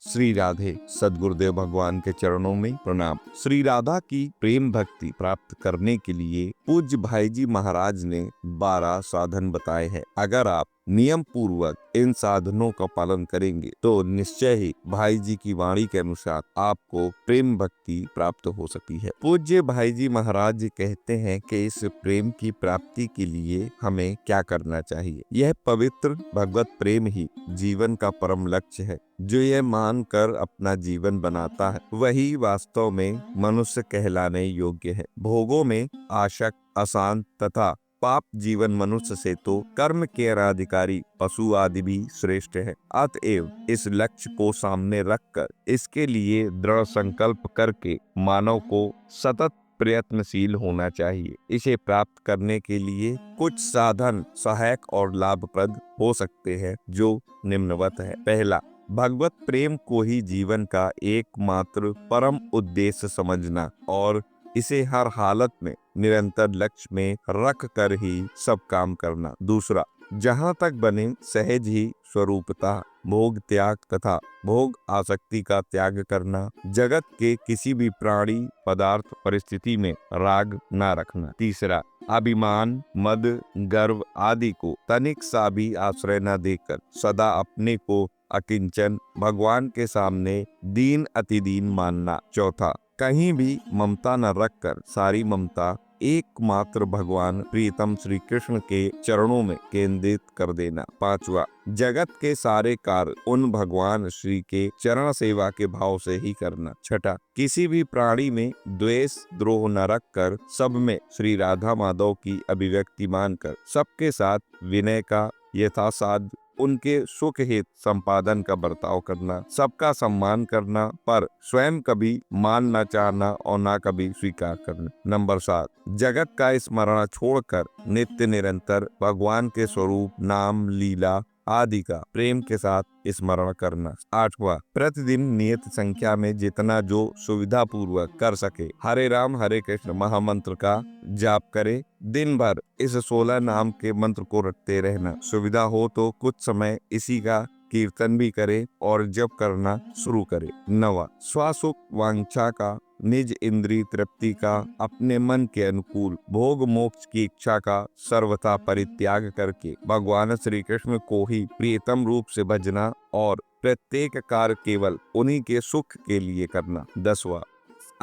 श्री राधे। सद्गुरुदेव भगवान के चरणों में प्रणाम। श्री राधा की प्रेम भक्ति प्राप्त करने के लिए पूज्य भाई जी महाराज ने 12 साधन बताए हैं। अगर आप नियम पूर्वक इन साधनों का पालन करेंगे तो निश्चय ही भाई जी की वाणी के अनुसार आपको प्रेम भक्ति प्राप्त हो सकती है। पूज्य भाई जी महाराज जी कहते हैं कि इस प्रेम की प्राप्ति के लिए हमें क्या करना चाहिए। यह पवित्र भगवत प्रेम ही जीवन का परम लक्ष्य है। जो यह मानकर अपना जीवन बनाता है वही वास्तव में मनुष्य कहलाने योग्य है। भोगों में आसक्त, अशांत तथा पाप जीवन मनुष्य से तो कर्म के अधिकारी पशु आदि भी श्रेष्ठ है। अतएव इस लक्ष्य को सामने रखकर इसके लिए दृढ़ संकल्प करके मानव को सतत प्रयत्नशील होना चाहिए। इसे प्राप्त करने के लिए कुछ साधन सहायक और लाभप्रद हो सकते हैं, जो निम्नवत है। पहला, भगवत प्रेम को ही जीवन का एकमात्र परम उद्देश्य समझना और इसे हर हालत में निरंतर लक्ष्य में रख कर ही सब काम करना। दूसरा, जहाँ तक बने सहज ही स्वरूपता भोग त्याग तथा भोग आसक्ति का त्याग करना। जगत के किसी भी प्राणी, पदार्थ, परिस्थिति में राग न रखना। तीसरा, अभिमान, मद, गर्व आदि को तनिक सा भी आश्रय न देकर सदा अपने को अकिंचन भगवान के सामने दीन अतिदीन मानना। चौथा, कहीं भी ममता न रखकर सारी ममता एकमात्र भगवान प्रीतम श्री कृष्ण के चरणों में केंद्रित कर देना। पांचवा, जगत के सारे कार्य उन भगवान श्री के चरण सेवा के भाव से ही करना। छठा, किसी भी प्राणी में द्वेष द्रोह न रखकर सब में श्री राधा माधव की अभिव्यक्ति मानकर सबके साथ विनय का यथासाध्य उनके सुख हित संपादन का बर्ताव करना। सबका सम्मान करना पर स्वयं कभी मान न चाहना और न कभी स्वीकार करना। नंबर 7, जगत का स्मरण छोड़कर नित्य निरंतर भगवान के स्वरूप, नाम, लीला आदि का प्रेम के साथ स्मरण करना। 8वां, प्रतिदिन नियत संख्या में जितना जो सुविधा पूर्वक कर सके हरे राम हरे कृष्ण महामंत्र का जाप करे। दिन भर इस 16 नाम के मंत्र को रटते रहना। सुविधा हो तो कुछ समय इसी का कीर्तन भी करे और जप करना शुरू करे। 9वां, स्वसुख वांछा का, निज इंद्रिय तृप्ति का, अपने मन के अनुकूल भोग मोक्ष की इच्छा का सर्वथा परित्याग करके भगवान श्री कृष्ण को ही प्रियतम रूप से भजना और प्रत्येक कार्य केवल उन्हीं के सुख के लिए करना। 10वां,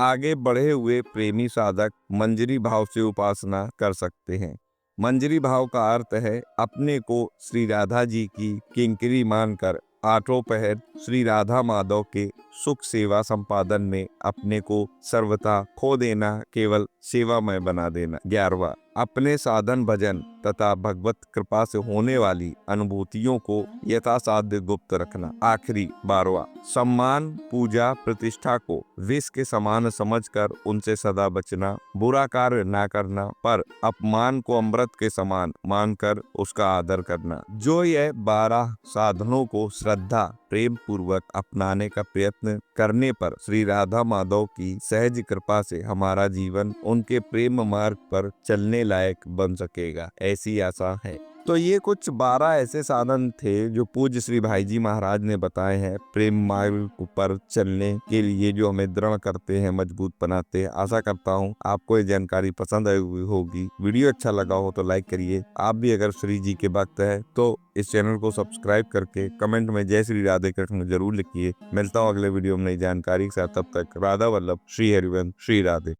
आगे बढ़े हुए प्रेमी साधक मंजरी भाव से उपासना कर सकते हैं। मंजरी भाव का अर्थ है अपने को श्री राधा जी की किंकरी मानकर आठों पहर श्री राधा माधव के सुख सेवा संपादन में अपने को सर्वथा खो देना, केवल सेवामय बना देना। 11वां, अपने साधन भजन तथा भगवत कृपा से होने वाली अनुभूतियों को यथासाध्य गुप्त रखना। आखिरी 12वां, सम्मान, पूजा, प्रतिष्ठा को विष के समान समझकर उनसे सदा बचना। बुरा कार्य न करना पर अपमान को अमृत के समान मानकर उसका आदर करना। जो यह 12 साधनों को श्रद्धा प्रेम पूर्वक अपनाने का प्रयत्न करने पर श्री राधा माधव की सहज कृपा से हमारा जीवन उनके प्रेम मार्ग पर चलने लायक बन सकेगा, ऐसी आशा है। तो ये कुछ 12 ऐसे साधन थे जो पूज्य श्री भाई जी महाराज ने बताए हैं प्रेम मार्ग पर चलने के लिए, जो हमें दृढ़ करते हैं, मजबूत बनाते हैं। आशा करता हूँ आपको ये जानकारी पसंद आई हुई होगी। वीडियो अच्छा लगा हो तो लाइक करिए। आप भी अगर श्री जी के भक्त हैं तो इस चैनल को सब्सक्राइब करके कमेंट में जय श्री राधे कृष्ण जरूर लिखिए। मिलता हूँ अगले वीडियो में नई जानकारी के साथ। तब तक राधा वल्लभ, श्री हरिवंश, श्री राधे।